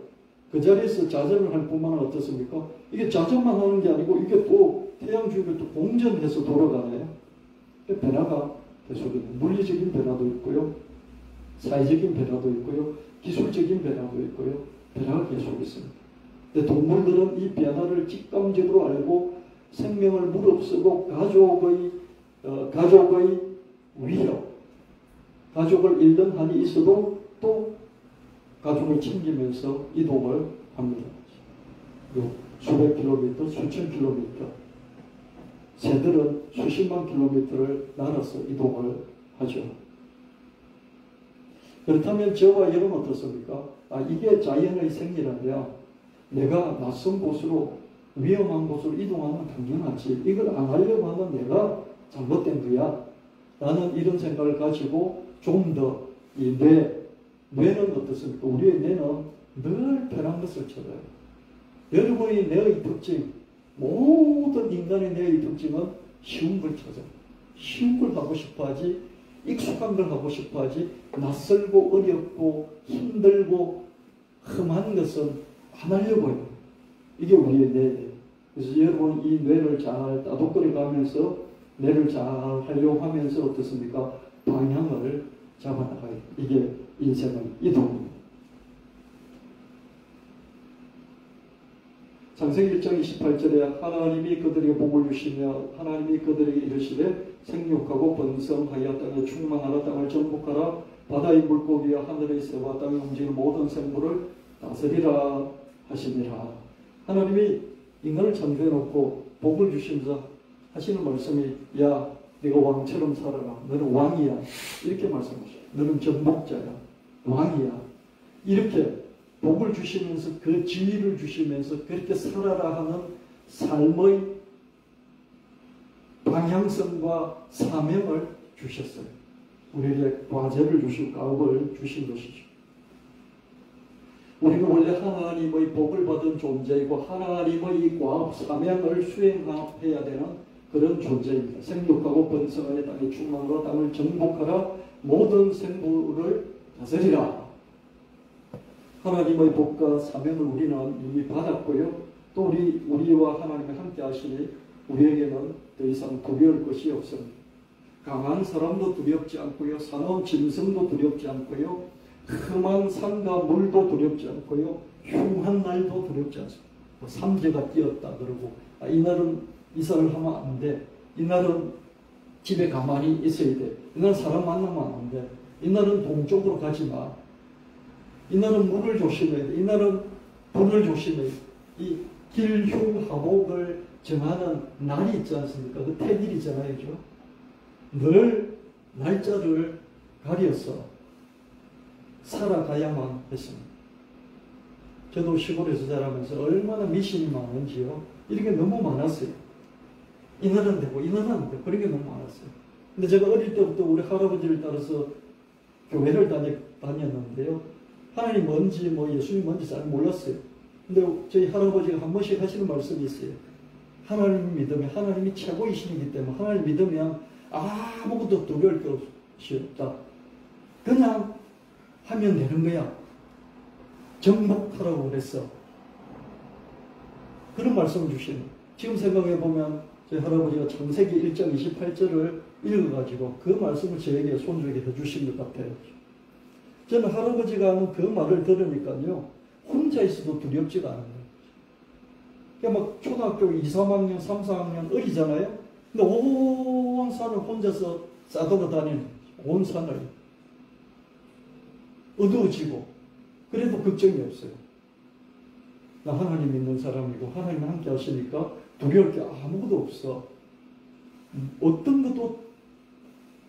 그 자리에서 자전을 할 뿐만 어떻습니까? 이게 자전만 하는 게 아니고 이게 또 태양 주위를 또 공전해서 돌아가네요. 변화가 계속입니다. 물리적인 변화도 있고요. 사회적인 변화도 있고요. 기술적인 변화도 있고요. 변화가 계속 있습니다. 근데 동물들은 이 변화를 직감적으로 알고 생명을 무릅쓰고 가족의 위협, 가족을 잃는 한이 있어도 또 가족을 챙기면서 이동을 합니다. 수백 킬로미터, 수천 킬로미터, 새들은 수십만 킬로미터를 날아서 이동을 하죠. 그렇다면 저와 여러분 어떻습니까? 이게 자연의 생리라면 내가 낯선 곳으로 위험한 곳으로 이동하면 당연하지. 이걸 안 하려고 하면 내가 잘못된 거야. 나는 이런 생각을 가지고 좀 더 이 뇌는 어떻습니까? 우리의 뇌는 늘 편한 것을 찾아요. 여러분의 뇌의 특징, 모든 인간의 뇌의 특징은 쉬운 걸 찾아요. 쉬운 걸 하고 싶어 하지, 익숙한 걸 하고 싶어 하지, 낯설고 어렵고 힘들고 험한 것은 안 하려고 해요. 이게 우리의 뇌예요. 그래서 여러분 이 뇌를 잘 따독거려 가면서 뇌를 잘 하려고 하면서 어떻습니까? 방향을 잡아나가요. 이게 인생의 이동입니다. 창세기 1장 28절에 하나님이 그들에게 복을 주시며 하나님이 그들에게 이르시되 생육하고 번성하여 땅에 충만하라 땅을 정복하라 바다의 물고기와 하늘의 새와 땅에 움직이는 모든 생물을 다스리라 하시니라. 하나님이 인간을 창조해 놓고 복을 주시면서 하시는 말씀이 야 네가 왕처럼 살아라. 너는 왕이야. 이렇게 말씀하셔요. 너는 정복자야. 왕이야. 이렇게 복을 주시면서 그 지위를 주시면서 그렇게 살아라 하는 삶의 방향성과 사명을 주셨어요. 우리에게 과제를 주시고 가업을 주신 것이죠. 우리는 원래 하나님의 복을 받은 존재이고 하나님의 과업 사명을 수행해야 되는 그런 존재입니다. 생육하고 번성하여 땅에 충만하라 땅을 정복하라 모든 생물을 다스리라. 하나님의 복과 사명을 우리는 이미 받았고요. 또 우리와 하나님이 함께 하시니 우리에게는 더 이상 두려울 것이 없습니다. 강한 사람도 두렵지 않고요. 사나운 짐승도 두렵지 않고요. 험한 산과 물도 두렵지 않고요. 흉한 날도 두렵지 않습니다. 삼재가 뛰었다 그러고 이날은 이사를 하면 안 돼. 이날은 집에 가만히 있어야 돼. 이날은 사람 만나면 안 돼. 이날은 동쪽으로 가지 마. 이날은 물을 조심해야 돼. 이날은 불을 조심해야 돼. 이 길흉하복을 정하는 날이 있지 않습니까? 그 태일이잖아요. 그죠? 늘 날짜를 가려서 살아가야만 했습니다. 저도 시골에서 자라면서 얼마나 미신이 많은지요. 이런 게 너무 많았어요. 이날은 되고 이날은 안 되고 그런 게 너무 많았어요. 근데 제가 어릴 때부터 우리 할아버지를 따라서 교회를 다녔는데요. 하나님 뭔지 예수님 뭔지 잘 몰랐어요. 근데 저희 할아버지가 한 번씩 하시는 말씀이 있어요. 하나님 믿으면 하나님이 최고이시기 때문에 하나님 믿으면 아무것도 두려울 것이 없다. 그냥 하면 되는 거야. 정복하라고 그랬어. 그런 말씀을 주시는. 지금 생각해보면 저희 할아버지가 창세기 1장 28절을 읽어가지고 그 말씀을 저에게 손주에게 해주신 것 같아요. 저는 할아버지가 하는 그 말을 들으니까요. 혼자 있어도 두렵지가 않아요. 그러니까 막 초등학교 2, 3학년, 3, 4학년 어리잖아요. 근데 온 산을 혼자서 싸돌아 다니는 온 산을 어두워지고 그래도 걱정이 없어요. 나 하나님 믿는 사람이고 하나님 함께 하시니까 두려울 게 아무것도 없어. 어떤 것도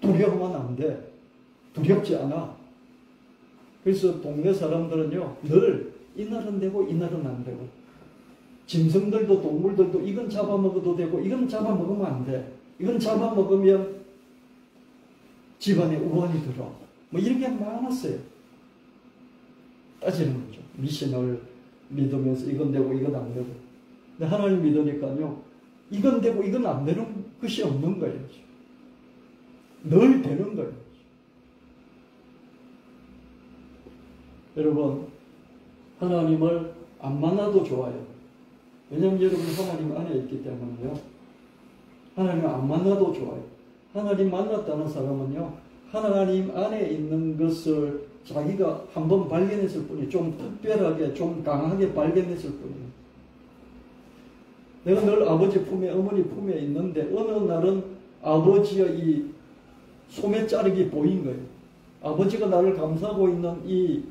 두려우면 안 돼. 두렵지 않아. 그래서 동네 사람들은요, 늘 이날은 되고 이날은 안 되고, 짐승들도 동물들도 이건 잡아먹어도 되고 이건 잡아먹으면 안 돼. 이건 잡아먹으면 집안에 우환이 들어. 뭐 이런 게 많았어요. 따지는 거죠. 미신을 믿으면서 이건 되고 이건 안 되고. 근데 하나님 믿으니까요, 이건 되고 이건 안 되는 것이 없는 거예요. 늘 되는 거예요. 여러분, 하나님을 안 만나도 좋아요. 왜냐하면 여러분 하나님 안에 있기 때문에요. 하나님을 안 만나도 좋아요. 하나님 만났다는 사람은요, 하나님 안에 있는 것을 자기가 한번 발견했을 뿐이에요. 좀 특별하게, 좀 강하게 발견했을 뿐이에요. 내가 늘 아버지 품에, 어머니 품에 있는데 어느 날은 아버지의 이 소매 자르기 보인 거예요. 아버지가 나를 감싸고 있는 이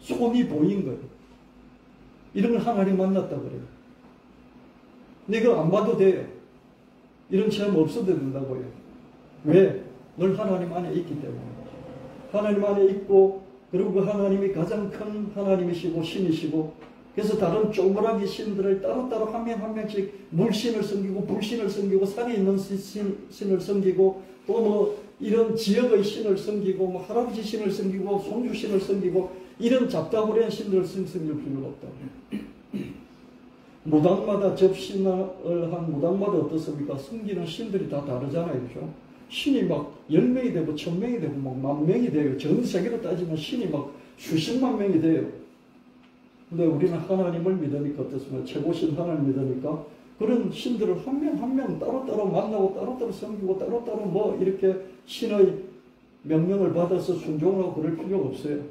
손이 보인 거예요. 이런 걸 하나님 만났다 그래요. 근데 이거 안 봐도 돼요. 이런 체험 없어도 된다고요. 왜? 늘 하나님 안에 있기 때문에. 하나님 안에 있고, 그리고 그 하나님이 가장 큰 하나님이시고 신이시고, 그래서 다른 쪼그라기 신들을 따로따로 한 명 한 명씩 물신을 섬기고 불신을 섬기고 산에 있는 신을 섬기고 또 뭐 이런 지역의 신을 섬기고 뭐 할아버지 신을 섬기고 손주 신을 섬기고 이런 잡다구리한 신들을 섬길 필요가 없다. 무당마다 접신을 한 무당마다 어떻습니까? 섬기는 신들이 다 다르잖아요. 그죠? 신이 막 10명이 되고 1000명이 되고 막 10,000명이 돼요. 전 세계로 따지면 신이 막 수십만 명이 돼요. 근데 우리는 하나님을 믿으니까 어떻습니까? 최고신 하나님 믿으니까 그런 신들을 한 명 한 명 따로따로 만나고 따로따로 섬기고 따로따로 뭐 이렇게 신의 명령을 받아서 순종하고 그럴 필요가 없어요.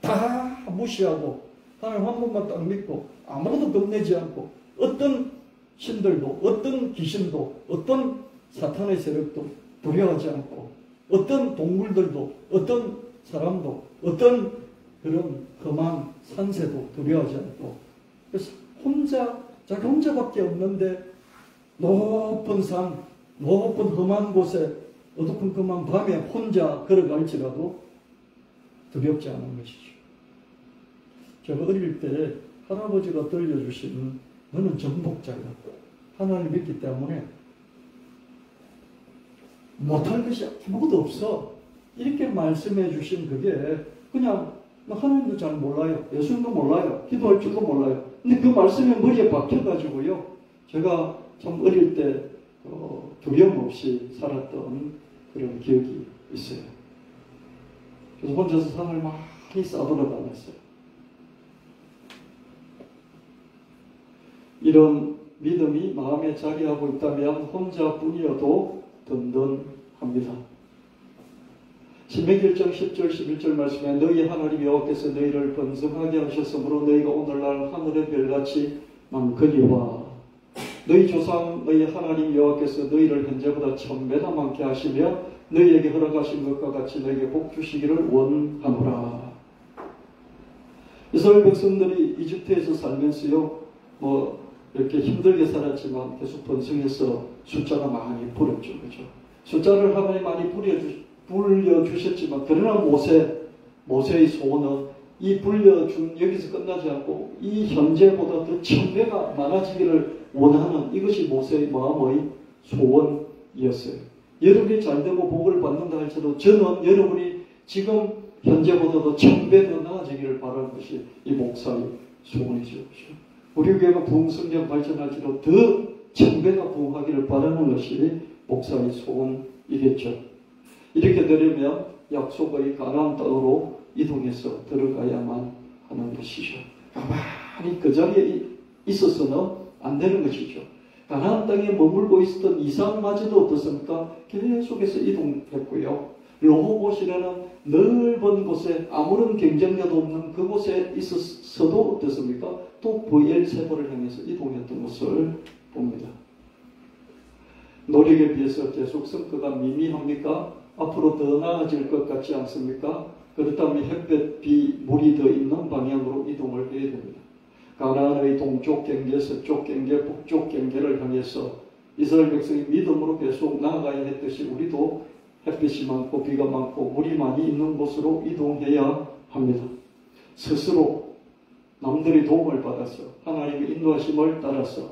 다 무시하고 하나님 한 번만 딱 믿고 아무것도 겁내지 않고 어떤 신들도 어떤 귀신도 어떤 사탄의 세력도 두려워하지 않고 어떤 동물들도 어떤 사람도 어떤 그런 험한 산세도 두려워하지 않고 그래서 자기 혼자밖에 없는데 높은 산, 높은 험한 곳에 어두컴컴한 밤에 혼자 걸어갈지라도 두렵지 않은 것이죠. 제가 어릴 때 할아버지가 들려주신 너는 정복자야. 하나님을 믿기 때문에 못할 것이 아무것도 없어. 이렇게 말씀해 주신 그게 그냥 하나님도 잘 몰라요. 예수님도 몰라요. 기도할 줄도 몰라요. 근데 그 말씀이 머리에 박혀가지고요. 제가 참 어릴 때 두려움 없이 살았던 그런 기억이 있어요. 그래서 혼자서 산을 많이 싸돌아다녔어요. 이런 믿음이 마음에 자리하고 있다면 혼자뿐이어도 든든합니다. 신명기 1장 10절 11절 말씀에 너희 하나님 여호와께서 너희를 번성하게 하셨으므로 너희가 오늘날 하늘의 별같이 많거니와 너희 조상 너희 하나님 여호와께서 너희를 현재보다 1000배나 많게 하시며 너희에게 허락하신 것과 같이 너희에게 복 주시기를 원하노라. 이스라엘 백성들이 이집트에서 살면서요 이렇게 힘들게 살았지만 계속 번성해서 숫자가 많이 불었죠. 그죠? 숫자를 하나님 많이 불려주셨지만 그러나 모세의 소원은 이 불려준 여기서 끝나지 않고 이 현재보다 더 1000배가 많아지기를 원하는 이것이 모세의 마음의 소원이었어요. 여러분이 잘되고 복을 받는다 할지라도 저는 여러분이 지금 현재보다 더 1000배 더 나아지기를 바라는 것이 이 목사의 소원이죠. 우리 교회가 부흥성장 발전할지라도 더 1000배가 부흥하기를 바라는 것이 목사의 소원이겠죠. 이렇게 되려면 약속의 가나안 땅으로 이동해서 들어가야만 하는 것이죠. 가만히 그 자리에 있어서는 안 되는 것이죠. 가나안 땅에 머물고 있었던 이삭마저도 어떻습니까? 계속해서 이동했고요. 르호봇이라는 넓은 곳에 아무런 경쟁자도 없는 그곳에 있었어도 어떻습니까? 또 브엘세바를 향해서 이동했던 것을 봅니다. 노력에 비해서 계속 성과가 미미합니까? 앞으로 더 나아질 것 같지 않습니까? 그렇다면 햇볕, 비, 물이 더 있는 방향으로 이동을 해야 됩니다. 가나안의 동쪽 경계, 서쪽 경계, 북쪽 경계를 향해서 이스라엘 백성이 믿음으로 계속 나아가야 했듯이 우리도 햇빛이 많고 비가 많고 물이 많이 있는 곳으로 이동해야 합니다. 스스로 남들의 도움을 받아서 하나님의 인도하심을 따라서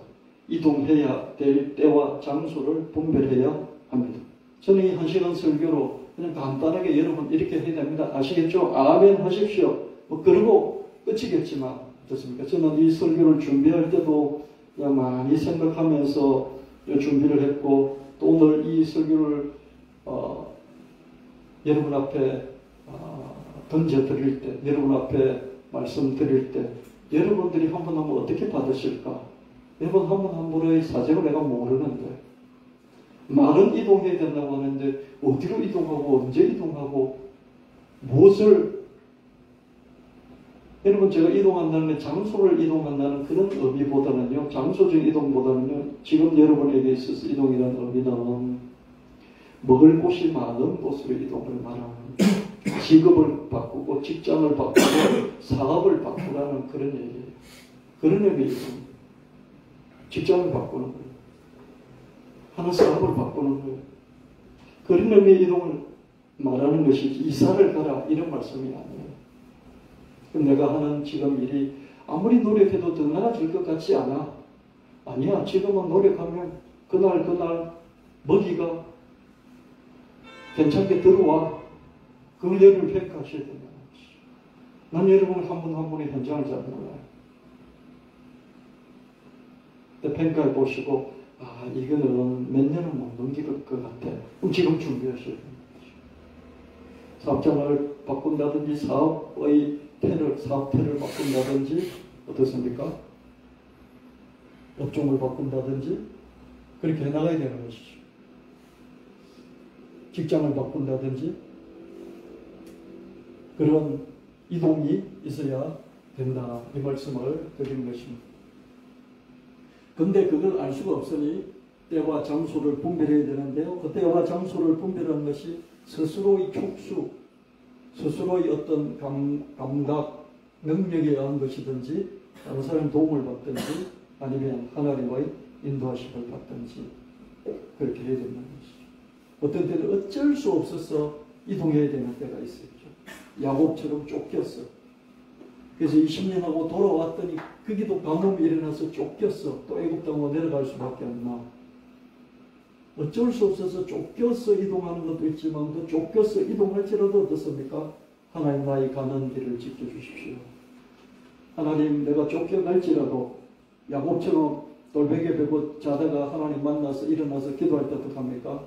이동해야 될 때와 장소를 분별해야 합니다. 저는 이 1시간 설교로 그냥 간단하게 여러분 이렇게 해야 됩니다. 아시겠죠? 아멘 하십시오. 뭐 그러고 끝이겠지만 어떻습니까? 저는 이 설교를 준비할 때도 그냥 많이 생각하면서 준비를 했고 또 오늘 이 설교를 여러분 앞에 던져드릴 때, 여러분 앞에 말씀드릴 때 여러분들이 한 분 한 분 어떻게 받으실까? 여러분 한 분 한 분의 사정을 내가 모르는데 말은 이동해야 된다고 하는데 어디로 이동하고 언제 이동하고 무엇을 여러분 제가 이동한다는 게 장소를 이동한다는 그런 의미보다는요, 장소적 이동보다는요, 지금 여러분에게 있어서 이동이라는 의미는 먹을 곳이 많은 곳으로 이동을 말하는 직업을 바꾸고 직장을 바꾸고 사업을 바꾸라는 그런 얘기예요. 그런 의미입니다. 직장을 바꾸는 거예요. 하는 사업을 바꾸는 거예요. 그런 의미의 이동을 말하는 것이지 이사를 가라 이런 말씀이 아니에요. 내가 하는 지금 일이 아무리 노력해도 더 나아질 것 같지 않아. 아니야. 지금은 노력하면 그날 먹이가 괜찮게 들어와. 그걸 여러분 평가하셔야 된다는 것이죠. 난 여러분 한 분 한 분의 현장을 잘 몰라요. 평가해 보시고 이거는 몇 년은 못 넘길 것 같아. 그럼 지금 준비하셔야 됩니다. 사업장을 바꾼다든지 사업의 사업태를 바꾼다든지 어떻습니까? 업종을 바꾼다든지 그렇게 해나가야 되는 것이죠. 직장을 바꾼다든지 그런 이동이 있어야 된다. 이 말씀을 드리는 것입니다. 근데 그걸 알 수가 없으니 때와 장소를 분별해야 되는데요. 그 때와 장소를 분별하는 것이 스스로의 촉수, 스스로의 어떤 감각, 능력에 의한 것이든지 다른 사람의 도움을 받든지 아니면 하나님의 인도하심을 받든지 그렇게 해야 된다는 것이죠. 어떤 때는 어쩔 수 없어서 이동해야 되는 때가 있었죠. 야곱처럼 쫓겼어. 그래서 20년하고 돌아왔더니 거기도 가뭄이 일어나서 쫓겼어. 또 애굽 땅으로 내려갈 수밖에 안 나. 어쩔 수 없어서 쫓겨서 이동하는 것도 있지만 그 쫓겨서 이동할지라도 어떻습니까? 하나님 나의 가는 길을 지켜주십시오. 하나님 내가 쫓겨날지라도 야곱처럼 돌베개 베고 자다가 하나님 만나서 일어나서 기도할 때 어떡합니까?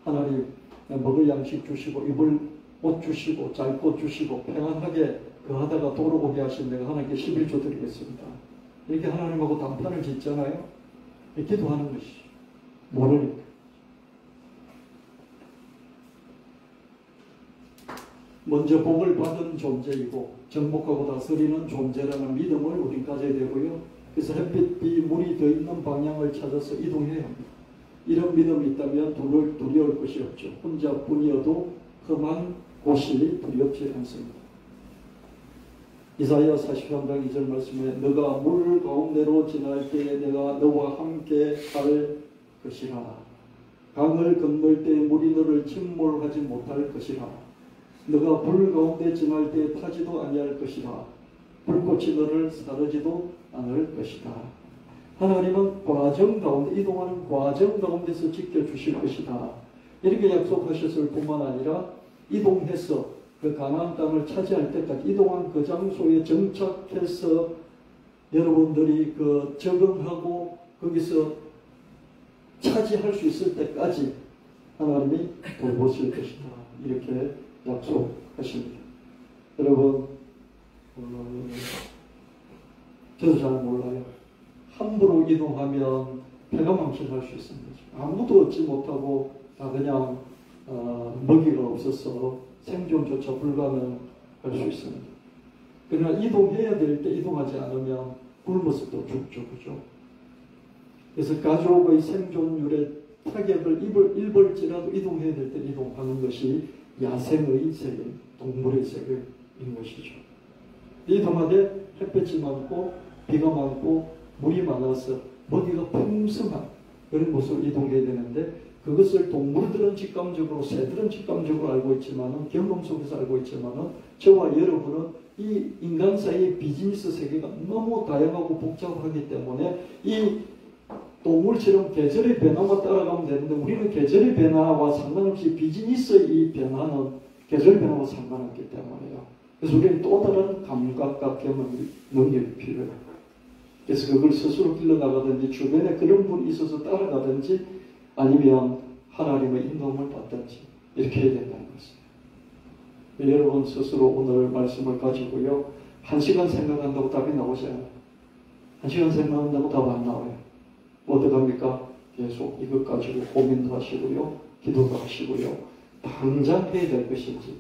하나님 먹을 양식 주시고 입을 옷 주시고 잘 곳 주시고 평안하게 하다가 돌아오게 하신 내가 하나님께 11조 드리겠습니다. 이렇게 하나님하고 단판을 짓잖아요. 기도하는 것이 모르니까. 먼저 복을 받은 존재이고 정복하고 다스리는 존재라는 믿음을 우린 가져야 되고요. 그래서 햇빛, 비, 물이 더 있는 방향을 찾아서 이동해야 합니다. 이런 믿음이 있다면 두려울 것이 없죠. 혼자뿐이어도 험한 곳이 두렵지 않습니다. 이사야 43장 2절 말씀에 너가 물 가운데로 지날 때에 내가 너와 함께 할 것이라. 강을 건널 때 물이 너를 침몰하지 못할 것이라. 너가 불 가운데 지날 때에 타지도 아니할 것이라. 불꽃이 너를 사르지도 않을 것이다. 하나님은 과정 가운데 이동하는 과정 가운데서 지켜주실 것이다. 이렇게 약속하셨을 뿐만 아니라 이동해서 그 가나안 땅을 차지할 때까지 이동한 그 장소에 정착해서 여러분들이 그 적응하고 거기서 차지할 수 있을 때까지 하나님이 돌보실 것이다. 이렇게 약속하십니다. 여러분 저도 잘 몰라요. 함부로 이동하면 배가 망신할 수 있습니다. 아무도 얻지 못하고 다 그냥 먹이가 없어서 생존조차 불가능할 수 있습니다. 그러나 이동해야 될 때 이동하지 않으면 굶어서 또 죽죠. 그죠? 그래서 가족의 생존율에 타격을 입을지라도 이동해야 될 때 이동하는 것이 야생의 세계입니다. 동물의 세계인 것이죠. 이 동안에 햇볕이 많고 비가 많고 물이 많아서 먹이가 풍성한 그런 곳으로 이동해야 되는데 그것을 동물들은 직감적으로 새들은 직감적으로 알고 있지만은 경험 속에서 알고 있지만은 저와 여러분은 이 인간 사이의 비즈니스 세계가 너무 다양하고 복잡하기 때문에 이 동물처럼 계절의 변화만 따라가면 되는데 우리는 계절의 변화와 상관없이 비즈니스의 이 변화는 계절 변화와 상관없기 때문에요. 그래서 우리는 또 다른 감각과 경험 능력이 필요해요. 그래서 그걸 스스로 길러나가든지 주변에 그런 분이 있어서 따라가든지 아니면 하나님의 인도움을 받든지 이렇게 해야 된다는 것이에요. 여러분 스스로 오늘 말씀을 가지고요. 1시간 생각한다고 답이 나오지 않아요. 1시간 생각한다고 답 안 나와요. 어떡합니까? 계속 이것 가지고 고민도 하시고요. 기도도 하시고요. 당장 해야 될 것인지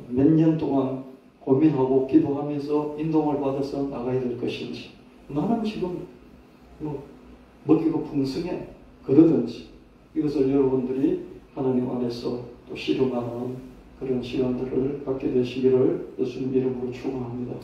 몇 년 동안 고민하고 기도하면서 인도움을 받아서 나가야 될 것인지 나는 지금 먹기가 풍성해 그러든지 이것을 여러분들이 하나님 안에서 또 실험하는 그런 시간들을 갖게 되시기를 예수님 이름으로 축원합니다.